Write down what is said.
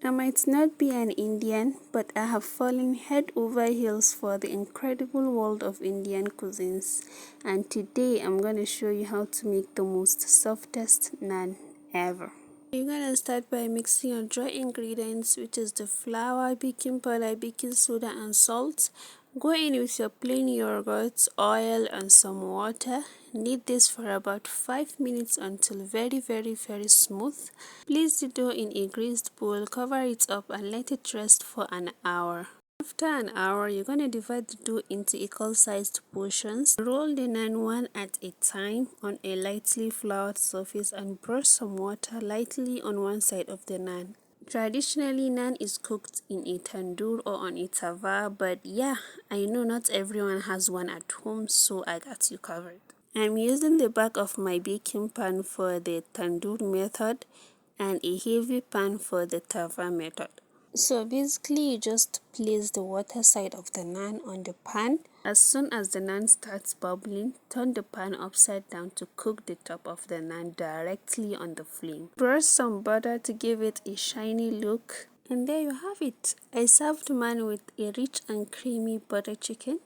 I might not be an Indian, but I have fallen head over heels for the incredible world of Indian cuisines. And today I'm going to show you how to make the most softest naan ever. You're going to start by mixing your dry ingredients, which is the flour, baking powder, baking soda, and salt. Go in with your plain yogurt, oil, and some water. Knead this for about 5 minutes until very smooth. Place the dough in a greased bowl, cover it up, and let it rest for an hour. After an hour, you're going to divide the dough into equal-sized portions. Roll the naan one at a time on a lightly floured surface and brush some water lightly on one side of the naan. Traditionally, naan is cooked in a tandoor or on a tawa, but yeah, I know not everyone has one at home, so I got you covered. I'm using the back of my baking pan for the tandoor method and a heavy pan for the tawa method. So basically, you just place the water side of the naan on the pan. As soon as the naan starts bubbling, turn the pan upside down to cook the top of the naan directly on the flame. Brush some butter to give it a shiny look. And there you have it. I served mine with a rich and creamy butter chicken.